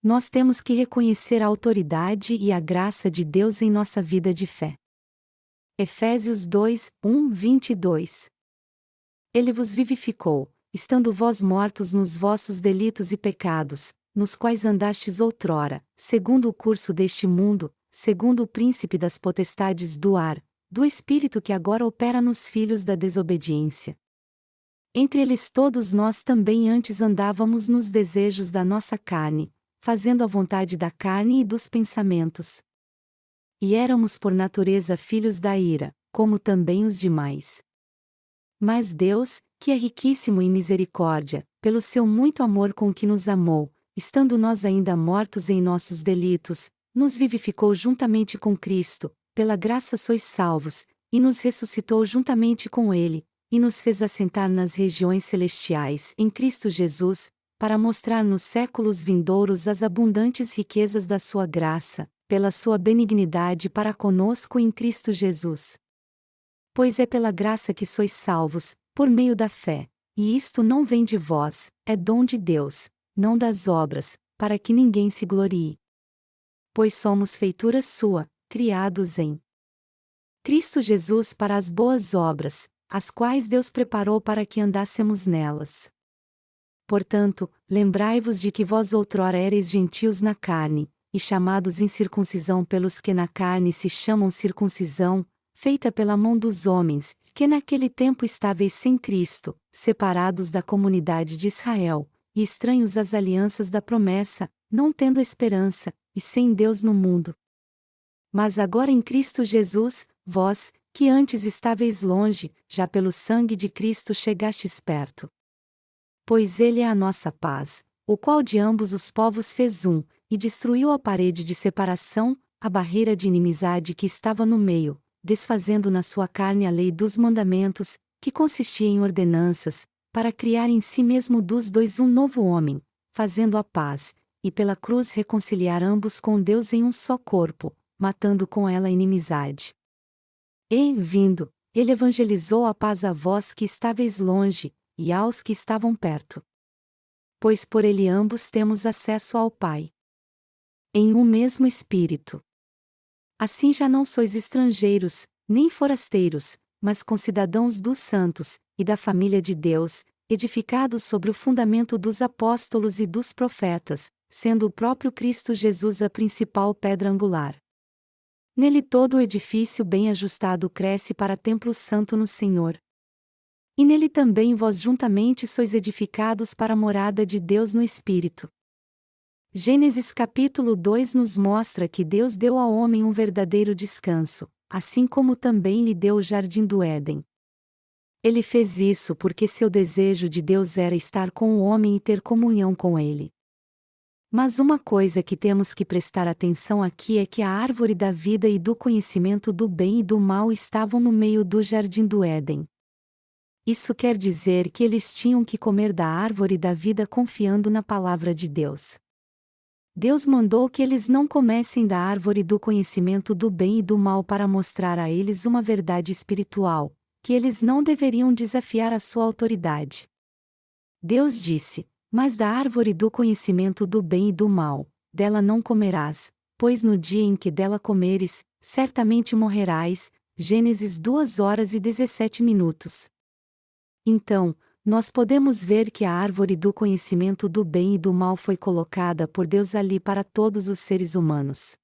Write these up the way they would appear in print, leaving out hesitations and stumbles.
nós temos que reconhecer a autoridade e a graça de Deus em nossa vida de fé. Efésios 2, 1, 22. Ele vos vivificou, estando vós mortos nos vossos delitos e pecados, nos quais andastes outrora, segundo o curso deste mundo, segundo o príncipe das potestades do ar, do espírito que agora opera nos filhos da desobediência. Entre eles todos nós também antes andávamos nos desejos da nossa carne, fazendo a vontade da carne e dos pensamentos. E éramos por natureza filhos da ira, como também os demais. Mas Deus, que é riquíssimo em misericórdia, pelo seu muito amor com que nos amou, estando nós ainda mortos em nossos delitos, nos vivificou juntamente com Cristo, pela graça sois salvos, e nos ressuscitou juntamente com Ele, e nos fez assentar nas regiões celestiais em Cristo Jesus, para mostrar nos séculos vindouros as abundantes riquezas da sua graça, pela sua benignidade para conosco em Cristo Jesus. Pois é pela graça que sois salvos, por meio da fé, e isto não vem de vós, é dom de Deus, não das obras, para que ninguém se glorie. Pois somos feitura sua, criados em Cristo Jesus para as boas obras, as quais Deus preparou para que andássemos nelas. Portanto, lembrai-vos de que vós outrora éreis gentios na carne, e chamados incircuncisão pelos que na carne se chamam circuncisão, feita pela mão dos homens, que naquele tempo estáveis sem Cristo, separados da comunidade de Israel, e estranhos às alianças da promessa, não tendo esperança, e sem Deus no mundo. Mas agora em Cristo Jesus, vós, que antes estáveis longe, já pelo sangue de Cristo chegastes perto. Pois Ele é a nossa paz, o qual de ambos os povos fez um, e destruiu a parede de separação, a barreira de inimizade que estava no meio, desfazendo na sua carne a lei dos mandamentos, que consistia em ordenanças, para criar em si mesmo dos dois um novo homem, fazendo a paz, e pela cruz reconciliar ambos com Deus em um só corpo, matando com ela a inimizade. E, vindo, ele evangelizou a paz a vós que estáveis longe, e aos que estavam perto. Pois por ele ambos temos acesso ao Pai. Em um mesmo Espírito. Assim já não sois estrangeiros, nem forasteiros, mas concidadãos dos santos, e da família de Deus, edificados sobre o fundamento dos apóstolos e dos profetas, sendo o próprio Cristo Jesus a principal pedra angular. Nele todo o edifício bem ajustado cresce para templo santo no Senhor. E nele também vós juntamente sois edificados para a morada de Deus no Espírito. Gênesis capítulo 2 nos mostra que Deus deu ao homem um verdadeiro descanso, assim como também lhe deu o jardim do Éden. Ele fez isso porque seu desejo de Deus era estar com o homem e ter comunhão com ele. Mas uma coisa que temos que prestar atenção aqui é que a árvore da vida e do conhecimento do bem e do mal estavam no meio do jardim do Éden. Isso quer dizer que eles tinham que comer da árvore da vida confiando na palavra de Deus. Deus mandou que eles não comessem da árvore do conhecimento do bem e do mal para mostrar a eles uma verdade espiritual, que eles não deveriam desafiar a sua autoridade. Deus disse: mas da árvore do conhecimento do bem e do mal, dela não comerás, pois no dia em que dela comeres, certamente morrerás. Gênesis 2:17. Então, nós podemos ver que a árvore do conhecimento do bem e do mal foi colocada por Deus ali para todos os seres humanos.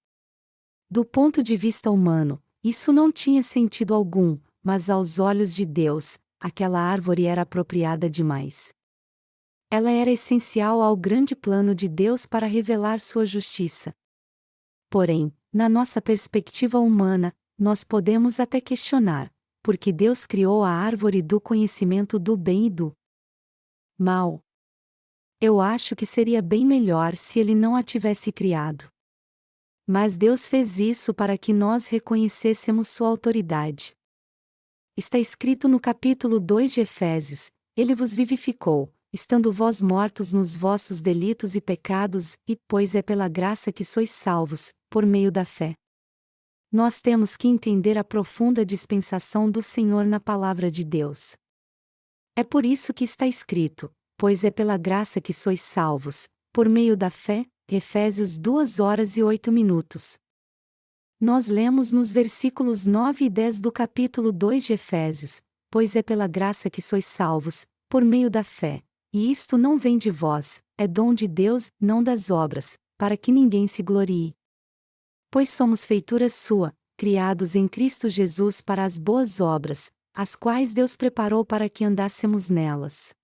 Do ponto de vista humano, isso não tinha sentido algum, mas aos olhos de Deus, aquela árvore era apropriada demais. Ela era essencial ao grande plano de Deus para revelar sua justiça. Porém, na nossa perspectiva humana, nós podemos até questionar: por que Deus criou a árvore do conhecimento do bem e do mal? Eu acho que seria bem melhor se ele não a tivesse criado. Mas Deus fez isso para que nós reconhecêssemos sua autoridade. Está escrito no capítulo 2 de Efésios: Ele vos vivificou, estando vós mortos nos vossos delitos e pecados, e, pois é pela graça que sois salvos, por meio da fé. Nós temos que entender a profunda dispensação do Senhor na palavra de Deus. É por isso que está escrito: pois é pela graça que sois salvos, por meio da fé, Efésios 2 horas e 8 minutos. Nós lemos nos versículos 9 e 10 do capítulo 2 de Efésios: pois é pela graça que sois salvos, por meio da fé. E isto não vem de vós, é dom de Deus, não das obras, para que ninguém se glorie. Pois somos feitura sua, criados em Cristo Jesus para as boas obras, as quais Deus preparou para que andássemos nelas.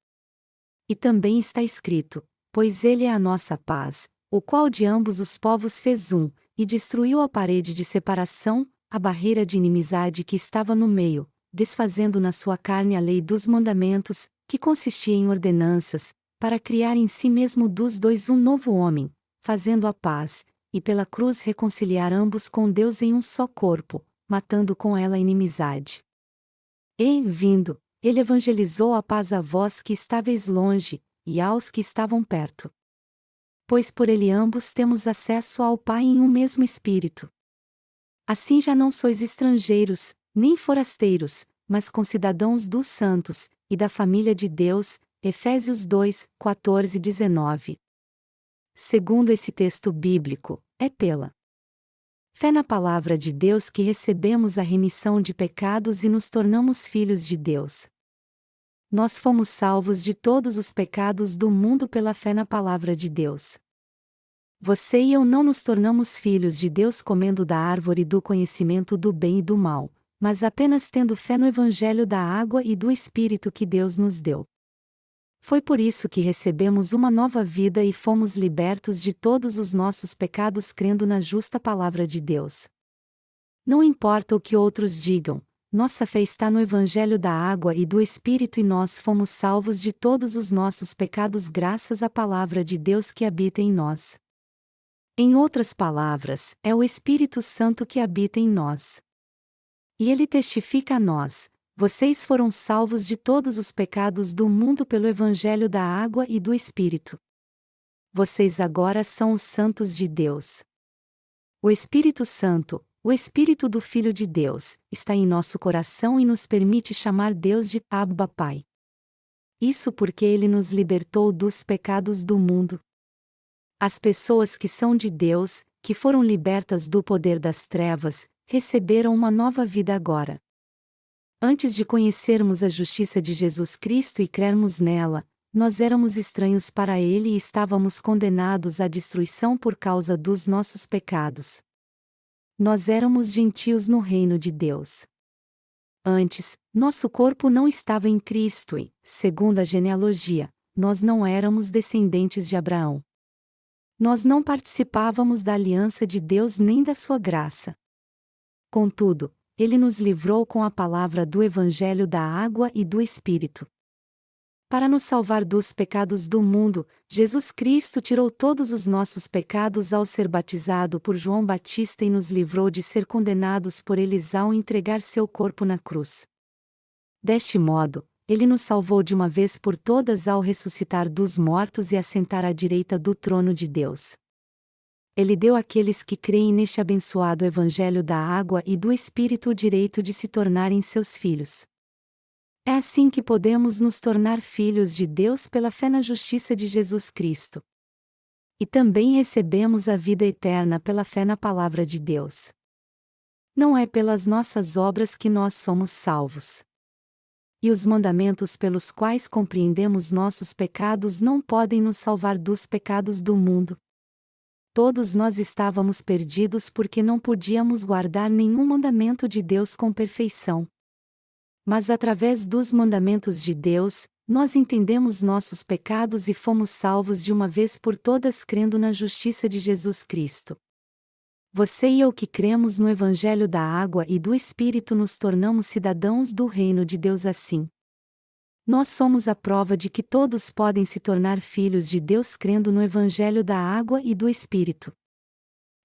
E também está escrito: pois Ele é a nossa paz, o qual de ambos os povos fez um, e destruiu a parede de separação, a barreira de inimizade que estava no meio, desfazendo na sua carne a lei dos mandamentos, que consistia em ordenanças, para criar em si mesmo dos dois um novo homem, fazendo a paz, e pela cruz reconciliar ambos com Deus em um só corpo, matando com ela a inimizade. E, vindo, ele evangelizou a paz a vós que estáveis longe, e aos que estavam perto. Pois por ele ambos temos acesso ao Pai em um mesmo Espírito. Assim já não sois estrangeiros, nem forasteiros, mas concidadãos dos santos, e da família de Deus. Efésios 2:14-19. Segundo esse texto bíblico, é pela fé na palavra de Deus que recebemos a remissão de pecados e nos tornamos filhos de Deus. Nós fomos salvos de todos os pecados do mundo pela fé na palavra de Deus. Você e eu não nos tornamos filhos de Deus comendo da árvore do conhecimento do bem e do mal, mas apenas tendo fé no Evangelho da água e do Espírito que Deus nos deu. Foi por isso que recebemos uma nova vida e fomos libertos de todos os nossos pecados crendo na justa palavra de Deus. Não importa o que outros digam, nossa fé está no Evangelho da água e do Espírito e nós fomos salvos de todos os nossos pecados graças à palavra de Deus que habita em nós. Em outras palavras, é o Espírito Santo que habita em nós. E ele testifica a nós: vocês foram salvos de todos os pecados do mundo pelo Evangelho da água e do Espírito. Vocês agora são os santos de Deus. O Espírito Santo, o Espírito do Filho de Deus, está em nosso coração e nos permite chamar Deus de Abba Pai. Isso porque ele nos libertou dos pecados do mundo. As pessoas que são de Deus, que foram libertas do poder das trevas, receberam uma nova vida agora. Antes de conhecermos a justiça de Jesus Cristo e crermos nela, nós éramos estranhos para ele e estávamos condenados à destruição por causa dos nossos pecados. Nós éramos gentios no reino de Deus. Antes, nosso corpo não estava em Cristo e, segundo a genealogia, nós não éramos descendentes de Abraão. Nós não participávamos da aliança de Deus nem da sua graça. Contudo, ele nos livrou com a palavra do Evangelho da água e do Espírito. Para nos salvar dos pecados do mundo, Jesus Cristo tirou todos os nossos pecados ao ser batizado por João Batista e nos livrou de ser condenados por eles ao entregar seu corpo na cruz. Deste modo, ele nos salvou de uma vez por todas ao ressuscitar dos mortos e assentar à direita do trono de Deus. Ele deu àqueles que creem neste abençoado Evangelho da água e do Espírito o direito de se tornarem seus filhos. É assim que podemos nos tornar filhos de Deus pela fé na justiça de Jesus Cristo. E também recebemos a vida eterna pela fé na palavra de Deus. Não é pelas nossas obras que nós somos salvos. E os mandamentos pelos quais compreendemos nossos pecados não podem nos salvar dos pecados do mundo. Todos nós estávamos perdidos porque não podíamos guardar nenhum mandamento de Deus com perfeição. Mas através dos mandamentos de Deus, nós entendemos nossos pecados e fomos salvos de uma vez por todas crendo na justiça de Jesus Cristo. Você e eu que cremos no Evangelho da água e do Espírito nos tornamos cidadãos do reino de Deus assim. Nós somos a prova de que todos podem se tornar filhos de Deus crendo no Evangelho da água e do Espírito.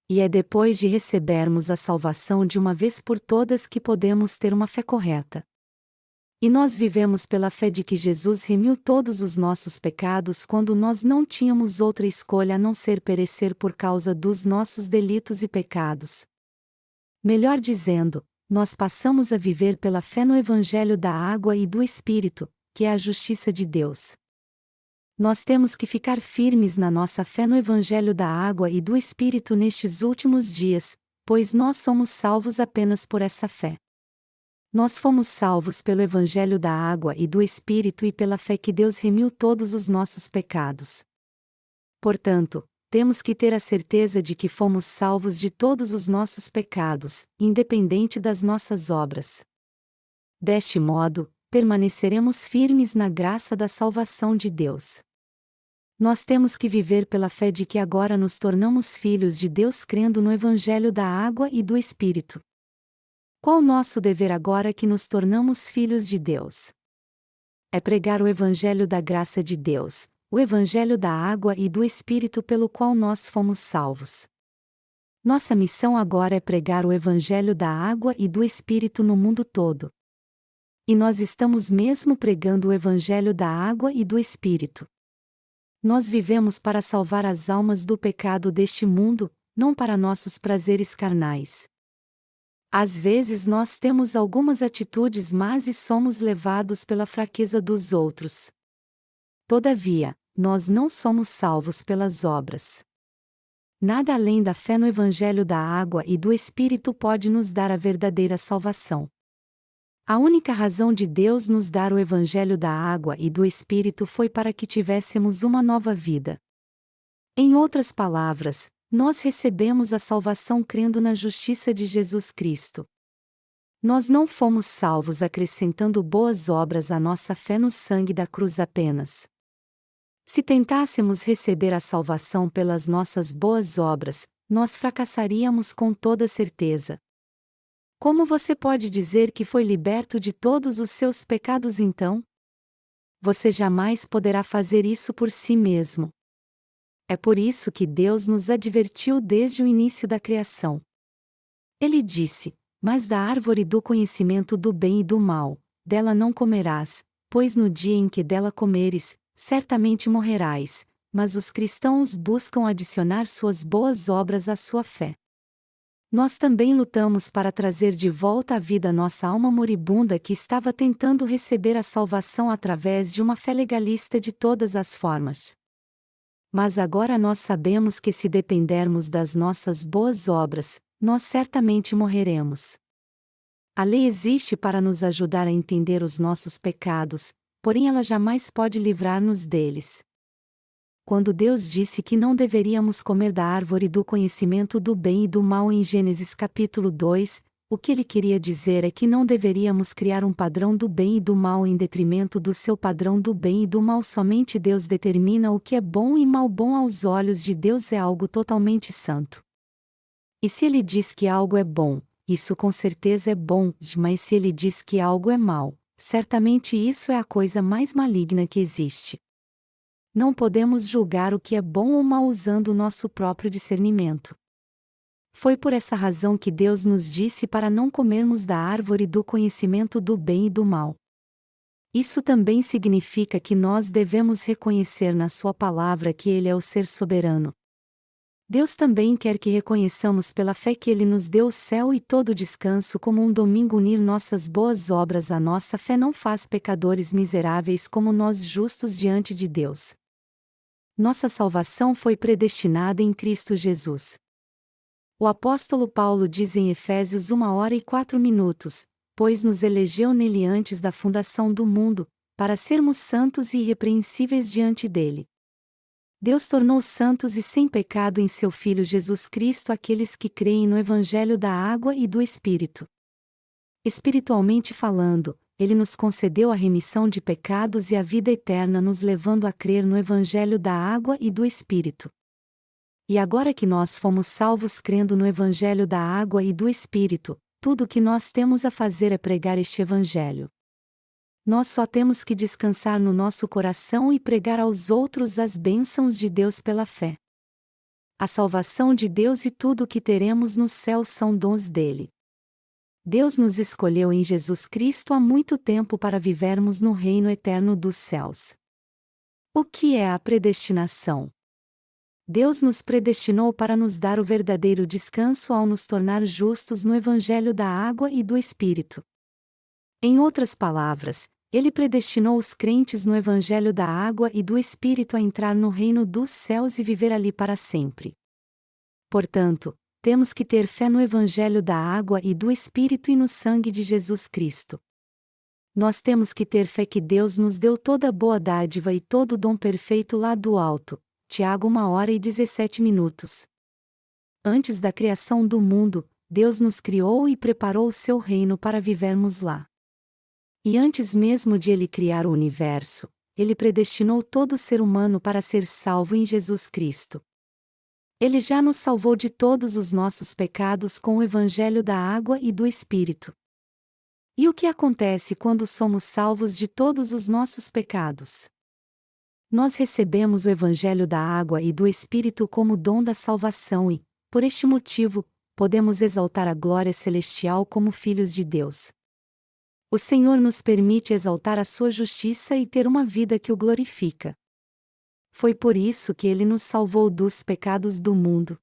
E é depois de recebermos a salvação de uma vez por todas que podemos ter uma fé correta. E nós vivemos pela fé de que Jesus remiu todos os nossos pecados quando nós não tínhamos outra escolha a não ser perecer por causa dos nossos delitos e pecados. Melhor dizendo, nós passamos a viver pela fé no Evangelho da água e do Espírito, que é a justiça de Deus. Nós temos que ficar firmes na nossa fé no Evangelho da água e do Espírito nestes últimos dias, pois nós somos salvos apenas por essa fé. Nós fomos salvos pelo Evangelho da água e do Espírito e pela fé que Deus remiu todos os nossos pecados. Portanto, temos que ter a certeza de que fomos salvos de todos os nossos pecados, independente das nossas obras. Deste modo, permaneceremos firmes na graça da salvação de Deus. Nós temos que viver pela fé de que agora nos tornamos filhos de Deus crendo no Evangelho da água e do Espírito. Qual o nosso dever agora que nos tornamos filhos de Deus? É pregar o Evangelho da graça de Deus, o Evangelho da água e do Espírito pelo qual nós fomos salvos. Nossa missão agora é pregar o Evangelho da água e do Espírito no mundo todo. E nós estamos mesmo pregando o Evangelho da água e do Espírito. Nós vivemos para salvar as almas do pecado deste mundo, não para nossos prazeres carnais. Às vezes nós temos algumas atitudes más e somos levados pela fraqueza dos outros. Todavia, nós não somos salvos pelas obras. Nada além da fé no Evangelho da água e do Espírito pode nos dar a verdadeira salvação. A única razão de Deus nos dar o Evangelho da água e do Espírito foi para que tivéssemos uma nova vida. Em outras palavras, nós recebemos a salvação crendo na justiça de Jesus Cristo. Nós não fomos salvos acrescentando boas obras à nossa fé no sangue da cruz apenas. Se tentássemos receber a salvação pelas nossas boas obras, nós fracassaríamos com toda certeza. Como você pode dizer que foi liberto de todos os seus pecados então? Você jamais poderá fazer isso por si mesmo. É por isso que Deus nos advertiu desde o início da criação. Ele disse: "Mas da árvore do conhecimento do bem e do mal, dela não comerás, pois no dia em que dela comeres, certamente morrerás." Mas os cristãos buscam adicionar suas boas obras à sua fé. Nós também lutamos para trazer de volta à vida nossa alma moribunda que estava tentando receber a salvação através de uma fé legalista de todas as formas. Mas agora nós sabemos que se dependermos das nossas boas obras, nós certamente morreremos. A lei existe para nos ajudar a entender os nossos pecados, porém ela jamais pode livrar-nos deles. Quando Deus disse que não deveríamos comer da árvore do conhecimento do bem e do mal em Gênesis capítulo 2, o que ele queria dizer é que não deveríamos criar um padrão do bem e do mal em detrimento do seu padrão do bem e do mal. Somente Deus determina o que é bom e mal. Bom aos olhos de Deus é algo totalmente santo. E se ele diz que algo é bom, isso com certeza é bom, mas se ele diz que algo é mal, certamente isso é a coisa mais maligna que existe. Não podemos julgar o que é bom ou mal usando o nosso próprio discernimento. Foi por essa razão que Deus nos disse para não comermos da árvore do conhecimento do bem e do mal. Isso também significa que nós devemos reconhecer na Sua palavra que Ele é o ser soberano. Deus também quer que reconheçamos pela fé que Ele nos deu o céu e todo o descanso como um domingo. Unir nossas boas obras à nossa fé não faz pecadores miseráveis como nós justos diante de Deus. Nossa salvação foi predestinada em Cristo Jesus. O apóstolo Paulo diz em Efésios 1h04, pois nos elegeu nele antes da fundação do mundo, para sermos santos e irrepreensíveis diante dele. Deus tornou santos e sem pecado em seu Filho Jesus Cristo aqueles que creem no Evangelho da água e do Espírito. Espiritualmente falando, Ele nos concedeu a remissão de pecados e a vida eterna, nos levando a crer no Evangelho da água e do Espírito. E agora que nós fomos salvos crendo no Evangelho da água e do Espírito, tudo o que nós temos a fazer é pregar este Evangelho. Nós só temos que descansar no nosso coração e pregar aos outros as bênçãos de Deus pela fé. A salvação de Deus e tudo o que teremos no céu são dons dele. Deus nos escolheu em Jesus Cristo há muito tempo para vivermos no reino eterno dos céus. O que é a predestinação? Deus nos predestinou para nos dar o verdadeiro descanso ao nos tornar justos no Evangelho da água e do Espírito. Em outras palavras, Ele predestinou os crentes no Evangelho da Água e do Espírito a entrar no reino dos céus e viver ali para sempre. Portanto, temos que ter fé no Evangelho da Água e do Espírito e no sangue de Jesus Cristo. Nós temos que ter fé que Deus nos deu toda boa dádiva e todo dom perfeito lá do alto. Tiago 1h17. Antes da criação do mundo, Deus nos criou e preparou o seu reino para vivermos lá. E antes mesmo de Ele criar o universo, Ele predestinou todo ser humano para ser salvo em Jesus Cristo. Ele já nos salvou de todos os nossos pecados com o Evangelho da Água e do Espírito. E o que acontece quando somos salvos de todos os nossos pecados? Nós recebemos o Evangelho da Água e do Espírito como dom da salvação e, por este motivo, podemos exaltar a glória celestial como filhos de Deus. O Senhor nos permite exaltar a sua justiça e ter uma vida que o glorifica. Foi por isso que Ele nos salvou dos pecados do mundo.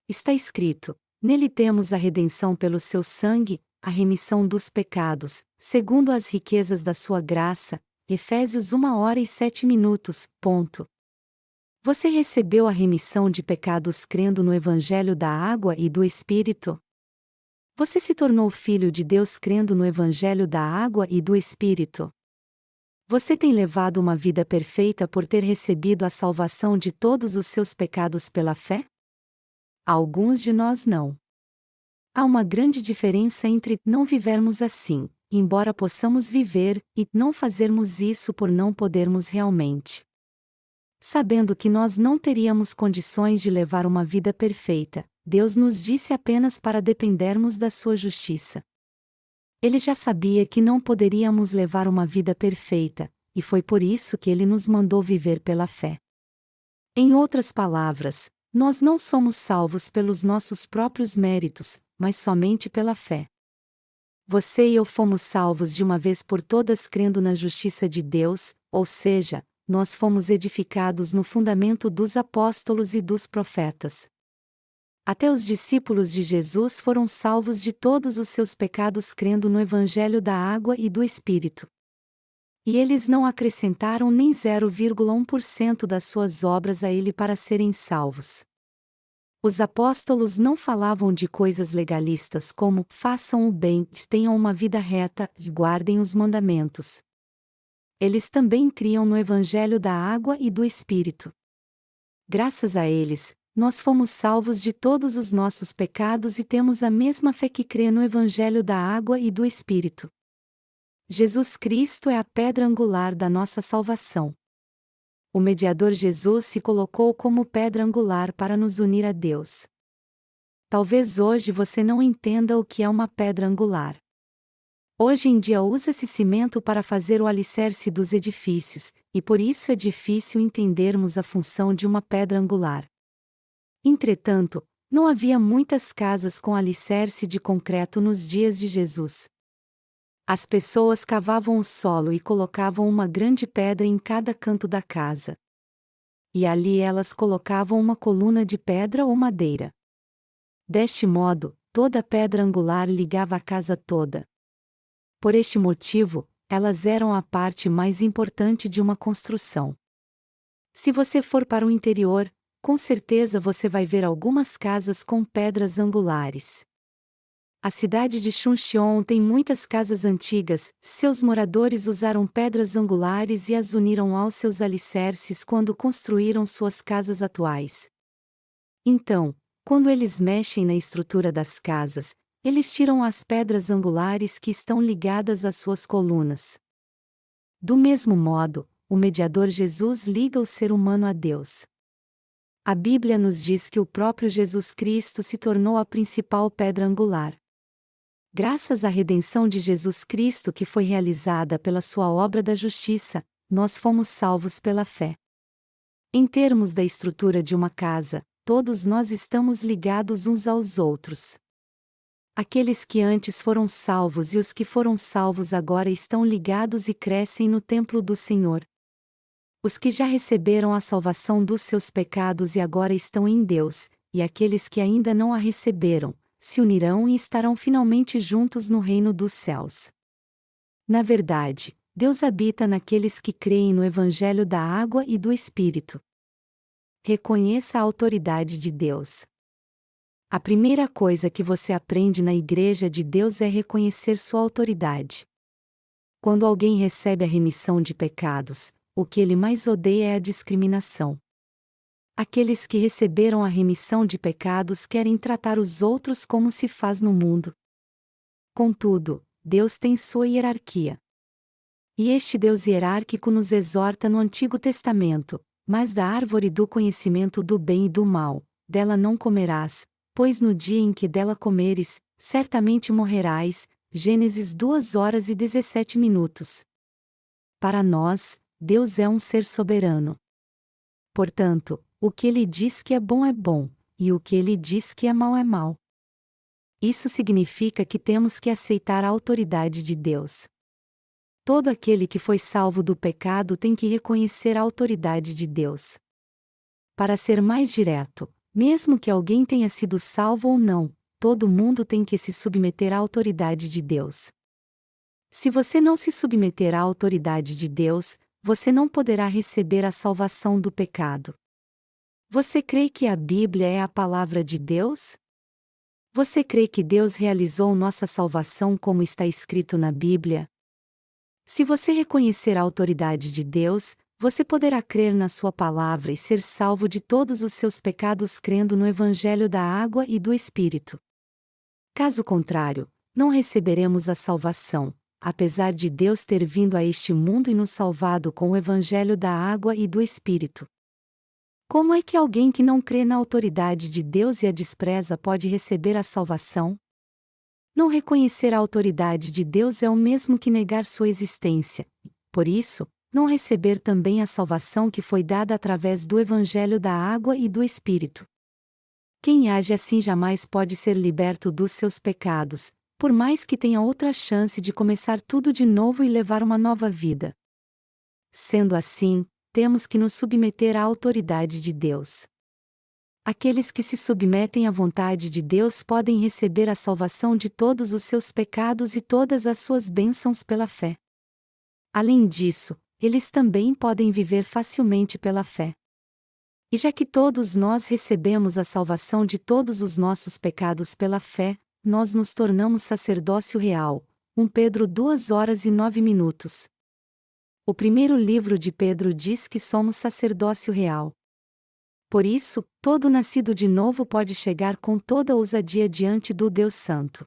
Está escrito: nele temos a redenção pelo seu sangue, a remissão dos pecados, segundo as riquezas da sua graça. Efésios 1h07. Você recebeu a remissão de pecados crendo no Evangelho da Água e do Espírito? Você se tornou filho de Deus crendo no Evangelho da Água e do Espírito? Você tem levado uma vida perfeita por ter recebido a salvação de todos os seus pecados pela fé? Alguns de nós não. Há uma grande diferença entre não vivermos assim, embora possamos viver, e não fazermos isso por não podermos realmente. Sabendo que nós não teríamos condições de levar uma vida perfeita, Deus nos disse apenas para dependermos da sua justiça. Ele já sabia que não poderíamos levar uma vida perfeita, e foi por isso que ele nos mandou viver pela fé. Em outras palavras, nós não somos salvos pelos nossos próprios méritos, mas somente pela fé. Você e eu fomos salvos de uma vez por todas crendo na justiça de Deus, ou seja, nós fomos edificados no fundamento dos apóstolos e dos profetas. Até os discípulos de Jesus foram salvos de todos os seus pecados crendo no Evangelho da Água e do Espírito. E eles não acrescentaram nem 0,1% das suas obras a ele para serem salvos. Os apóstolos não falavam de coisas legalistas como façam o bem, tenham uma vida reta e guardem os mandamentos. Eles também criam no Evangelho da Água e do Espírito. Graças a eles, nós fomos salvos de todos os nossos pecados e temos a mesma fé que crê no Evangelho da Água e do Espírito. Jesus Cristo é a pedra angular da nossa salvação. O mediador Jesus se colocou como pedra angular para nos unir a Deus. Talvez hoje você não entenda o que é uma pedra angular. Hoje em dia usa-se cimento para fazer o alicerce dos edifícios, e por isso é difícil entendermos a função de uma pedra angular. Entretanto, não havia muitas casas com alicerce de concreto nos dias de Jesus. As pessoas cavavam o solo e colocavam uma grande pedra em cada canto da casa. E ali elas colocavam uma coluna de pedra ou madeira. Deste modo, toda pedra angular ligava a casa toda. Por este motivo, elas eram a parte mais importante de uma construção. Se você for para o interior, com certeza você vai ver algumas casas com pedras angulares. A cidade de Chuncheon tem muitas casas antigas, seus moradores usaram pedras angulares e as uniram aos seus alicerces quando construíram suas casas atuais. Então, quando eles mexem na estrutura das casas, eles tiram as pedras angulares que estão ligadas às suas colunas. Do mesmo modo, o mediador Jesus liga o ser humano a Deus. A Bíblia nos diz que o próprio Jesus Cristo se tornou a principal pedra angular. Graças à redenção de Jesus Cristo que foi realizada pela sua obra da justiça, nós fomos salvos pela fé. Em termos da estrutura de uma casa, todos nós estamos ligados uns aos outros. Aqueles que antes foram salvos e os que foram salvos agora estão ligados e crescem no templo do Senhor. Os que já receberam a salvação dos seus pecados e agora estão em Deus, e aqueles que ainda não a receberam, se unirão e estarão finalmente juntos no reino dos céus. Na verdade, Deus habita naqueles que creem no Evangelho da água e do Espírito. Reconheça a autoridade de Deus. A primeira coisa que você aprende na Igreja de Deus é reconhecer sua autoridade. Quando alguém recebe a remissão de pecados, o que ele mais odeia é a discriminação. Aqueles que receberam a remissão de pecados querem tratar os outros como se faz no mundo. Contudo, Deus tem sua hierarquia. E este Deus hierárquico nos exorta no Antigo Testamento: mas da árvore do conhecimento do bem e do mal, dela não comerás, pois no dia em que dela comeres, certamente morrerás. Gênesis 2:17. Para nós, Deus é um ser soberano. Portanto, o que ele diz que é bom, e o que ele diz que é mau. Isso significa que temos que aceitar a autoridade de Deus. Todo aquele que foi salvo do pecado tem que reconhecer a autoridade de Deus. Para ser mais direto, mesmo que alguém tenha sido salvo ou não, todo mundo tem que se submeter à autoridade de Deus. Se você não se submeter à autoridade de Deus, você não poderá receber a salvação do pecado. Você crê que a Bíblia é a palavra de Deus? Você crê que Deus realizou nossa salvação como está escrito na Bíblia? Se você reconhecer a autoridade de Deus, você poderá crer na sua palavra e ser salvo de todos os seus pecados crendo no Evangelho da água e do Espírito. Caso contrário, não receberemos a salvação, apesar de Deus ter vindo a este mundo e nos salvado com o Evangelho da água e do Espírito. Como é que alguém que não crê na autoridade de Deus e a despreza pode receber a salvação? Não reconhecer a autoridade de Deus é o mesmo que negar sua existência. Por isso, não receber também a salvação que foi dada através do Evangelho da água e do Espírito. Quem age assim jamais pode ser liberto dos seus pecados, por mais que tenha outra chance de começar tudo de novo e levar uma nova vida. Sendo assim, temos que nos submeter à autoridade de Deus. Aqueles que se submetem à vontade de Deus podem receber a salvação de todos os seus pecados e todas as suas bênçãos pela fé. Além disso, eles também podem viver facilmente pela fé. E já que todos nós recebemos a salvação de todos os nossos pecados pela fé, nós nos tornamos sacerdócio real. 1 Pedro 2:09. O primeiro livro de Pedro diz que somos sacerdócio real. Por isso, todo nascido de novo pode chegar com toda ousadia diante do Deus Santo.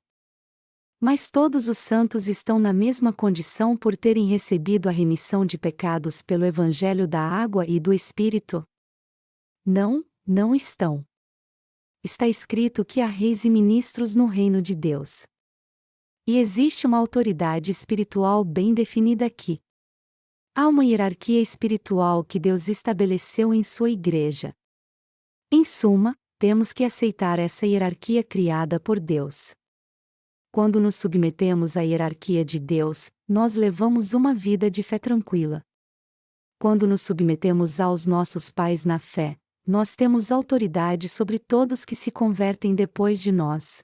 Mas todos os santos estão na mesma condição por terem recebido a remissão de pecados pelo Evangelho da água e do Espírito? Não, não estão. Está escrito que há reis e ministros no reino de Deus. E existe uma autoridade espiritual bem definida aqui. Há uma hierarquia espiritual que Deus estabeleceu em sua igreja. Em suma, temos que aceitar essa hierarquia criada por Deus. Quando nos submetemos à hierarquia de Deus, nós levamos uma vida de fé tranquila. Quando nos submetemos aos nossos pais na fé, nós temos autoridade sobre todos que se convertem depois de nós.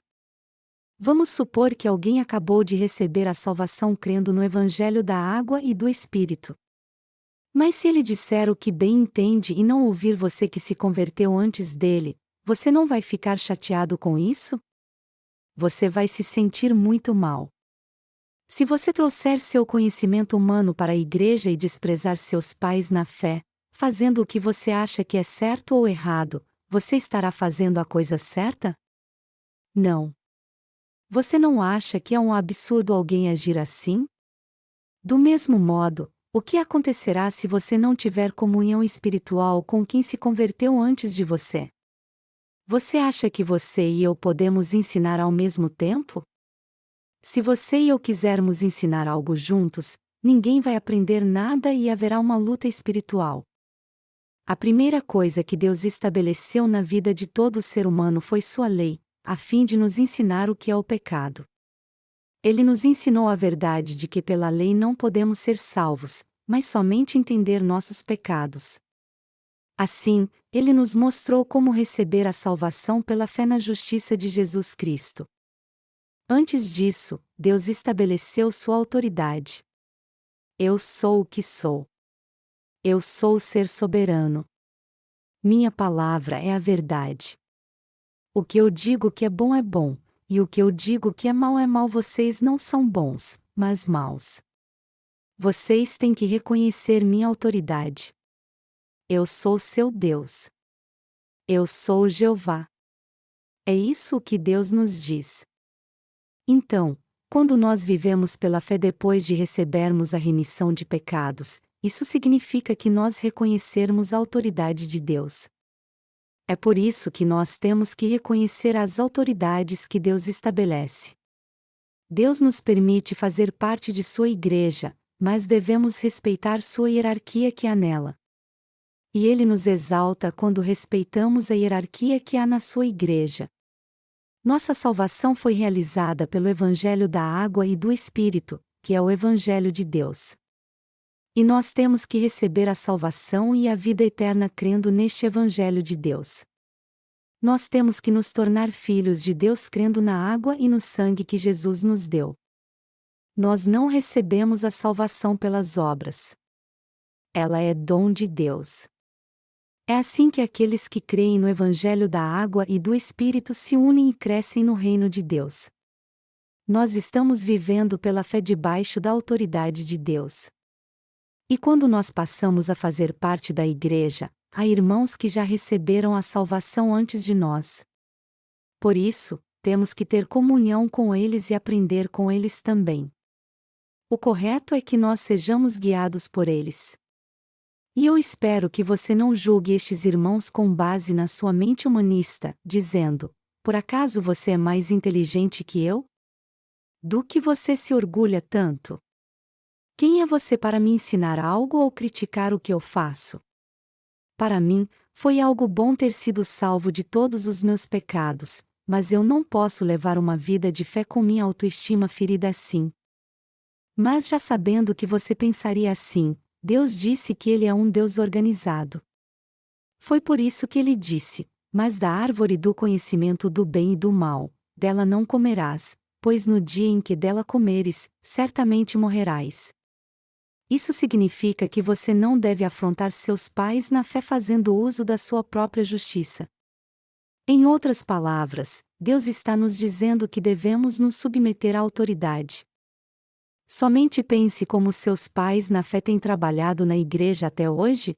Vamos supor que alguém acabou de receber a salvação crendo no Evangelho da água e do Espírito. Mas se ele disser o que bem entende e não ouvir você que se converteu antes dele, você não vai ficar chateado com isso? Você vai se sentir muito mal. Se você trouxer seu conhecimento humano para a igreja e desprezar seus pais na fé, fazendo o que você acha que é certo ou errado, você estará fazendo a coisa certa? Não. Você não acha que é um absurdo alguém agir assim? Do mesmo modo, o que acontecerá se você não tiver comunhão espiritual com quem se converteu antes de você? Você acha que você e eu podemos ensinar ao mesmo tempo? Se você e eu quisermos ensinar algo juntos, ninguém vai aprender nada e haverá uma luta espiritual. A primeira coisa que Deus estabeleceu na vida de todo ser humano foi sua lei, a fim de nos ensinar o que é o pecado. Ele nos ensinou a verdade de que pela lei não podemos ser salvos, mas somente entender nossos pecados. Assim, ele nos mostrou como receber a salvação pela fé na justiça de Jesus Cristo. Antes disso, Deus estabeleceu sua autoridade. Eu sou o que sou. Eu sou o ser soberano. Minha palavra é a verdade. O que eu digo que é bom, e o que eu digo que é mau. Vocês não são bons, mas maus. Vocês têm que reconhecer minha autoridade. Eu sou seu Deus. Eu sou Jeová. É isso o que Deus nos diz. Então, quando nós vivemos pela fé depois de recebermos a remissão de pecados, isso significa que nós reconhecermos a autoridade de Deus. É por isso que nós temos que reconhecer as autoridades que Deus estabelece. Deus nos permite fazer parte de sua igreja, mas devemos respeitar sua hierarquia que há nela. E Ele nos exalta quando respeitamos a hierarquia que há na sua igreja. Nossa salvação foi realizada pelo Evangelho da Água e do Espírito, que é o Evangelho de Deus. E nós temos que receber a salvação e a vida eterna crendo neste Evangelho de Deus. Nós temos que nos tornar filhos de Deus crendo na água e no sangue que Jesus nos deu. Nós não recebemos a salvação pelas obras. Ela é dom de Deus. É assim que aqueles que creem no Evangelho da Água e do Espírito se unem e crescem no reino de Deus. Nós estamos vivendo pela fé debaixo da autoridade de Deus. E quando nós passamos a fazer parte da igreja, há irmãos que já receberam a salvação antes de nós. Por isso, temos que ter comunhão com eles e aprender com eles também. O correto é que nós sejamos guiados por eles. E eu espero que você não julgue estes irmãos com base na sua mente humanista, dizendo: por acaso você é mais inteligente que eu? Do que você se orgulha tanto? Quem é você para me ensinar algo ou criticar o que eu faço? Para mim, foi algo bom ter sido salvo de todos os meus pecados, mas eu não posso levar uma vida de fé com minha autoestima ferida assim. Mas já sabendo que você pensaria assim, Deus disse que Ele é um Deus organizado. Foi por isso que Ele disse: mas da árvore do conhecimento do bem e do mal, dela não comerás, pois no dia em que dela comeres, certamente morrerás. Isso significa que você não deve afrontar seus pais na fé fazendo uso da sua própria justiça. Em outras palavras, Deus está nos dizendo que devemos nos submeter à autoridade. Somente pense como seus pais na fé têm trabalhado na igreja até hoje.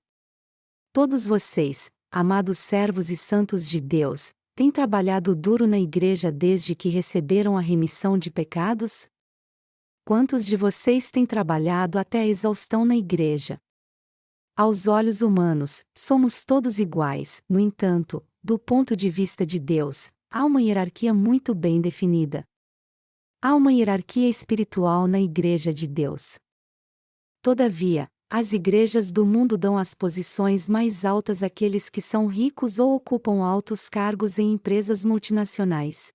Todos vocês, amados servos e santos de Deus, têm trabalhado duro na igreja desde que receberam a remissão de pecados? Quantos de vocês têm trabalhado até a exaustão na igreja? Aos olhos humanos, somos todos iguais, no entanto, do ponto de vista de Deus, há uma hierarquia muito bem definida. Há uma hierarquia espiritual na Igreja de Deus. Todavia, as igrejas do mundo dão as posições mais altas àqueles que são ricos ou ocupam altos cargos em empresas multinacionais.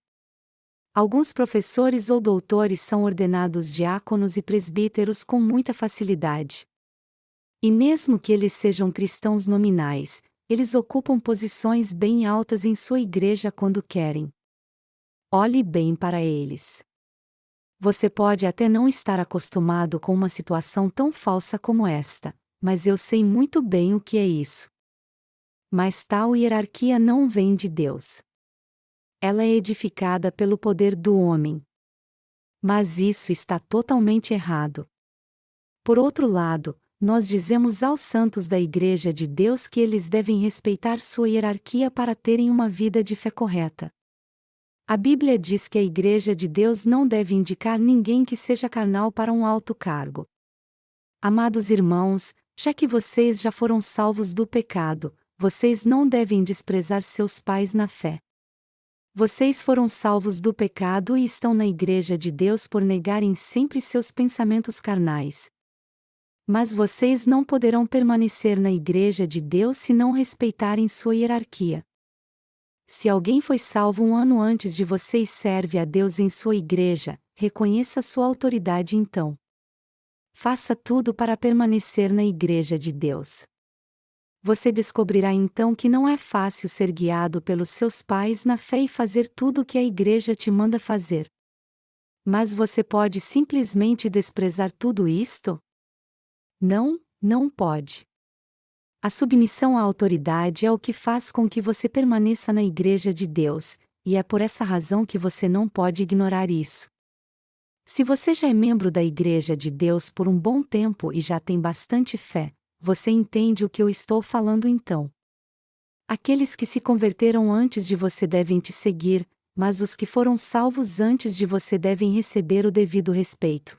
Alguns professores ou doutores são ordenados diáconos e presbíteros com muita facilidade. E mesmo que eles sejam cristãos nominais, eles ocupam posições bem altas em sua igreja quando querem. Olhe bem para eles. Você pode até não estar acostumado com uma situação tão falsa como esta, mas eu sei muito bem o que é isso. Mas tal hierarquia não vem de Deus. Ela é edificada pelo poder do homem. Mas isso está totalmente errado. Por outro lado, nós dizemos aos santos da Igreja de Deus que eles devem respeitar sua hierarquia para terem uma vida de fé correta. A Bíblia diz que a Igreja de Deus não deve indicar ninguém que seja carnal para um alto cargo. Amados irmãos, já que vocês já foram salvos do pecado, vocês não devem desprezar seus pais na fé. Vocês foram salvos do pecado e estão na Igreja de Deus por negarem sempre seus pensamentos carnais. Mas vocês não poderão permanecer na Igreja de Deus se não respeitarem sua hierarquia. Se alguém foi salvo um ano antes de você e serve a Deus em sua igreja, reconheça sua autoridade então. Faça tudo para permanecer na Igreja de Deus. Você descobrirá então que não é fácil ser guiado pelos seus pais na fé e fazer tudo o que a igreja te manda fazer. Mas você pode simplesmente desprezar tudo isto? Não, não pode. A submissão à autoridade é o que faz com que você permaneça na Igreja de Deus, e é por essa razão que você não pode ignorar isso. Se você já é membro da Igreja de Deus por um bom tempo e já tem bastante fé, você entende o que eu estou falando então. Aqueles que se converteram antes de você devem te seguir, mas os que foram salvos antes de você devem receber o devido respeito.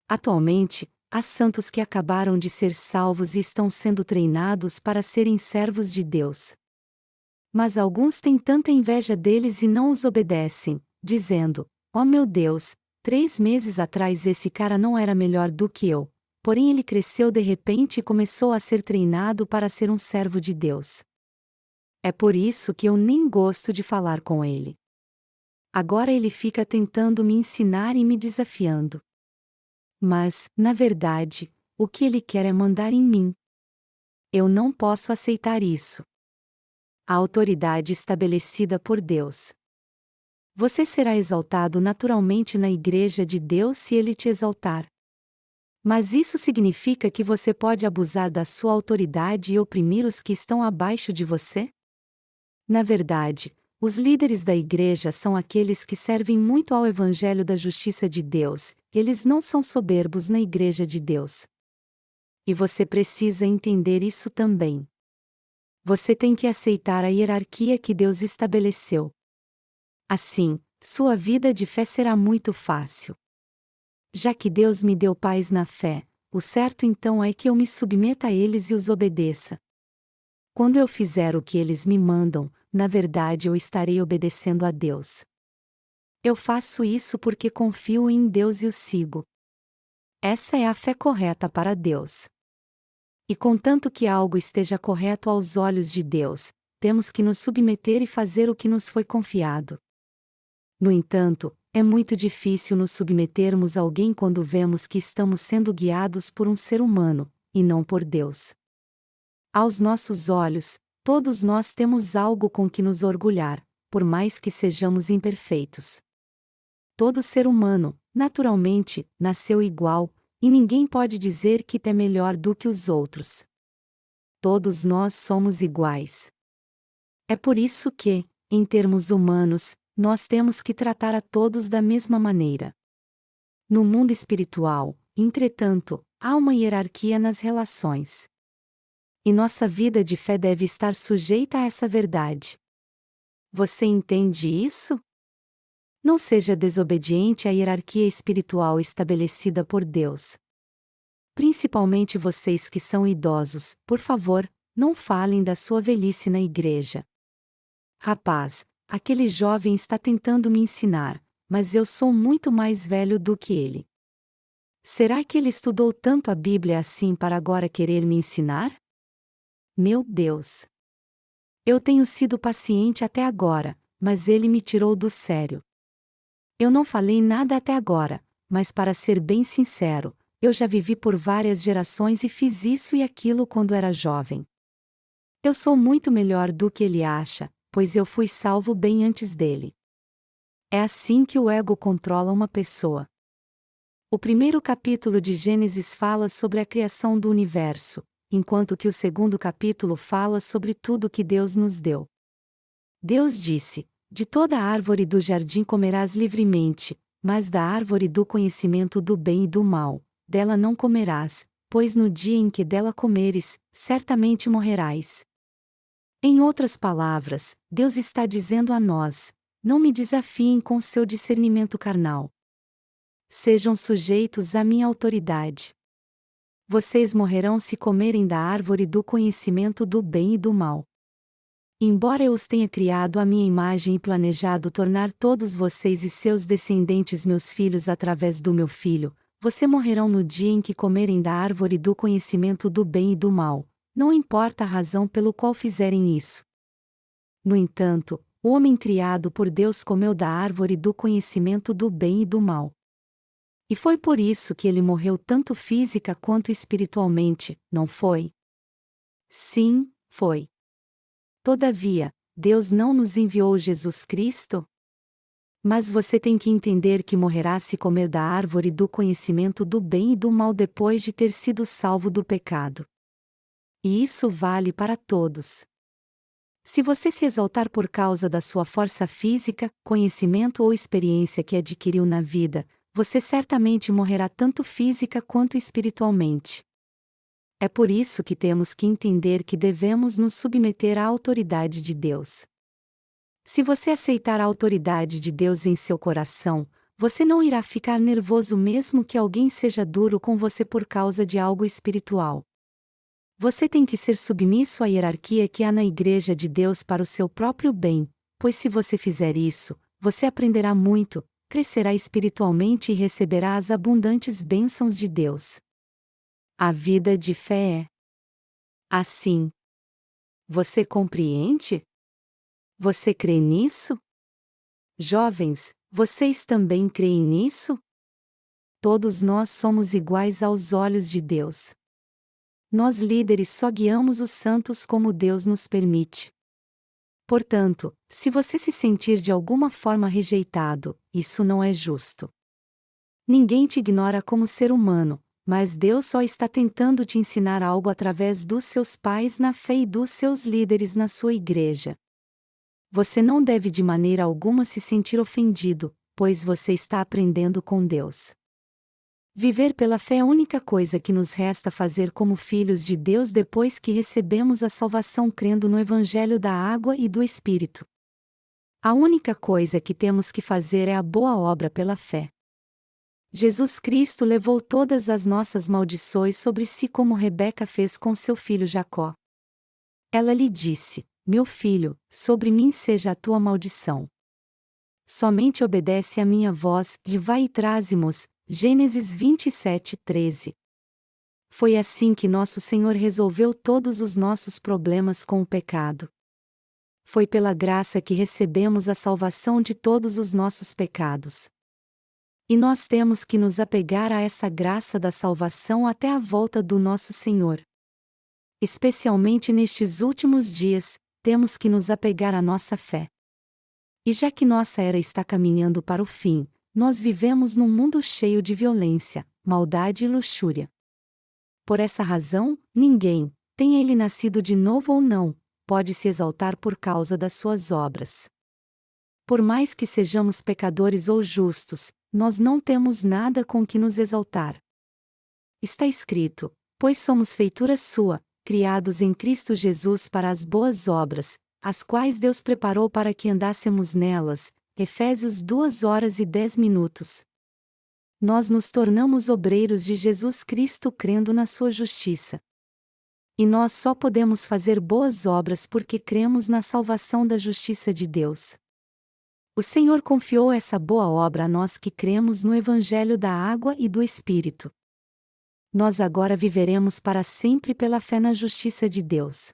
Atualmente, há santos que acabaram de ser salvos e estão sendo treinados para serem servos de Deus. Mas alguns têm tanta inveja deles e não os obedecem, dizendo: "Oh meu Deus, 3 meses atrás esse cara não era melhor do que eu, porém ele cresceu de repente e começou a ser treinado para ser um servo de Deus. É por isso que eu nem gosto de falar com ele. Agora ele fica tentando me ensinar e me desafiando. Mas, na verdade, o que ele quer é mandar em mim. Eu não posso aceitar isso. A autoridade estabelecida por Deus. Você será exaltado naturalmente na Igreja de Deus se ele te exaltar. Mas isso significa que você pode abusar da sua autoridade e oprimir os que estão abaixo de você? Na verdade, os líderes da igreja são aqueles que servem muito ao Evangelho da Justiça de Deus, eles não são soberbos na Igreja de Deus. E você precisa entender isso também. Você tem que aceitar a hierarquia que Deus estabeleceu. Assim, sua vida de fé será muito fácil. Já que Deus me deu paz na fé, o certo então é que eu me submeta a eles e os obedeça. Quando eu fizer o que eles me mandam, na verdade eu estarei obedecendo a Deus. Eu faço isso porque confio em Deus e o sigo. Essa é a fé correta para Deus. E contanto que algo esteja correto aos olhos de Deus, temos que nos submeter e fazer o que nos foi confiado. No entanto, é muito difícil nos submetermos a alguém quando vemos que estamos sendo guiados por um ser humano, e não por Deus. Aos nossos olhos, todos nós temos algo com que nos orgulhar, por mais que sejamos imperfeitos. Todo ser humano, naturalmente, nasceu igual, e ninguém pode dizer que é melhor do que os outros. Todos nós somos iguais. É por isso que, em termos humanos, nós temos que tratar a todos da mesma maneira. No mundo espiritual, entretanto, há uma hierarquia nas relações. E nossa vida de fé deve estar sujeita a essa verdade. Você entende isso? Não seja desobediente à hierarquia espiritual estabelecida por Deus. Principalmente vocês que são idosos, por favor, não falem da sua velhice na igreja. Rapaz, aquele jovem está tentando me ensinar, mas eu sou muito mais velho do que ele. Será que ele estudou tanto a Bíblia assim para agora querer me ensinar? Meu Deus! Eu tenho sido paciente até agora, mas ele me tirou do sério. Eu não falei nada até agora, mas para ser bem sincero, eu já vivi por várias gerações e fiz isso e aquilo quando era jovem. Eu sou muito melhor do que ele acha, pois eu fui salvo bem antes dele. É assim que o ego controla uma pessoa. O primeiro capítulo de Gênesis fala sobre a criação do universo, enquanto que o segundo capítulo fala sobre tudo que Deus nos deu. Deus disse: "De toda árvore do jardim comerás livremente, mas da árvore do conhecimento do bem e do mal, dela não comerás, pois no dia em que dela comeres, certamente morrerás." Em outras palavras, Deus está dizendo a nós: não me desafiem com seu discernimento carnal. Sejam sujeitos à minha autoridade. Vocês morrerão se comerem da árvore do conhecimento do bem e do mal. Embora eu os tenha criado à minha imagem e planejado tornar todos vocês e seus descendentes meus filhos através do meu filho, vocês morrerão no dia em que comerem da árvore do conhecimento do bem e do mal, não importa a razão pelo qual fizerem isso. No entanto, o homem criado por Deus comeu da árvore do conhecimento do bem e do mal. E foi por isso que ele morreu tanto física quanto espiritualmente, não foi? Sim, foi. Todavia, Deus não nos enviou Jesus Cristo? Mas você tem que entender que morrerá se comer da árvore do conhecimento do bem e do mal depois de ter sido salvo do pecado. E isso vale para todos. Se você se exaltar por causa da sua força física, conhecimento ou experiência que adquiriu na vida, você certamente morrerá tanto física quanto espiritualmente. É por isso que temos que entender que devemos nos submeter à autoridade de Deus. Se você aceitar a autoridade de Deus em seu coração, você não irá ficar nervoso mesmo que alguém seja duro com você por causa de algo espiritual. Você tem que ser submisso à hierarquia que há na Igreja de Deus para o seu próprio bem, pois se você fizer isso, você aprenderá muito, crescerá espiritualmente e receberá as abundantes bênçãos de Deus. A vida de fé é assim. Você compreende? Você crê nisso? Jovens, vocês também creem nisso? Todos nós somos iguais aos olhos de Deus. Nós líderes só guiamos os santos como Deus nos permite. Portanto, se você se sentir de alguma forma rejeitado, isso não é justo. Ninguém te ignora como ser humano, mas Deus só está tentando te ensinar algo através dos seus pais na fé e dos seus líderes na sua igreja. Você não deve de maneira alguma se sentir ofendido, pois você está aprendendo com Deus. Viver pela fé é a única coisa que nos resta fazer como filhos de Deus depois que recebemos a salvação crendo no Evangelho da água e do Espírito. A única coisa que temos que fazer é a boa obra pela fé. Jesus Cristo levou todas as nossas maldições sobre si como Rebeca fez com seu filho Jacó. Ela lhe disse: "Meu filho, sobre mim seja a tua maldição. Somente obedece à minha voz, e vai e traze-mos." Gênesis 27:13. Foi assim que nosso Senhor resolveu todos os nossos problemas com o pecado. Foi pela graça que recebemos a salvação de todos os nossos pecados. E nós temos que nos apegar a essa graça da salvação até a volta do nosso Senhor. Especialmente nestes últimos dias, temos que nos apegar à nossa fé. E já que nossa era está caminhando para o fim, nós vivemos num mundo cheio de violência, maldade e luxúria. Por essa razão, ninguém, tenha ele nascido de novo ou não, pode se exaltar por causa das suas obras. Por mais que sejamos pecadores ou justos, nós não temos nada com que nos exaltar. Está escrito: "Pois somos feitura sua, criados em Cristo Jesus para as boas obras, as quais Deus preparou para que andássemos nelas." Efésios 2:10. Nós nos tornamos obreiros de Jesus Cristo crendo na sua justiça. E nós só podemos fazer boas obras porque cremos na salvação da justiça de Deus. O Senhor confiou essa boa obra a nós que cremos no Evangelho da água e do Espírito. Nós agora viveremos para sempre pela fé na justiça de Deus.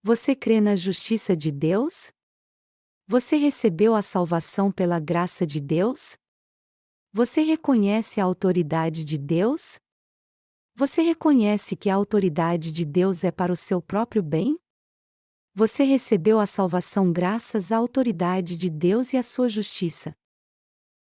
Você crê na justiça de Deus? Você recebeu a salvação pela graça de Deus? Você reconhece a autoridade de Deus? Você reconhece que a autoridade de Deus é para o seu próprio bem? Você recebeu a salvação graças à autoridade de Deus e à sua justiça.